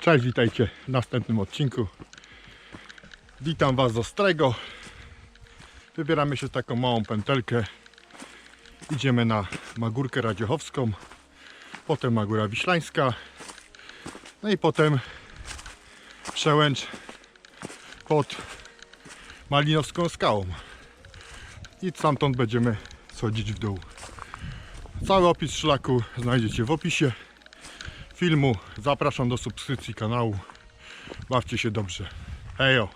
Cześć, witajcie w następnym odcinku. Witam Was z Ostrego. Wybieramy się taką małą pętelkę. Idziemy na Magurkę Radziechowską, potem Magura Wiślańska, no i potem przełęcz pod Malinowską skałą. I stamtąd będziemy schodzić w dół. Cały opis szlaku znajdziecie w opisie filmu. Zapraszam do subskrypcji kanału. Bawcie się dobrze. Hejo!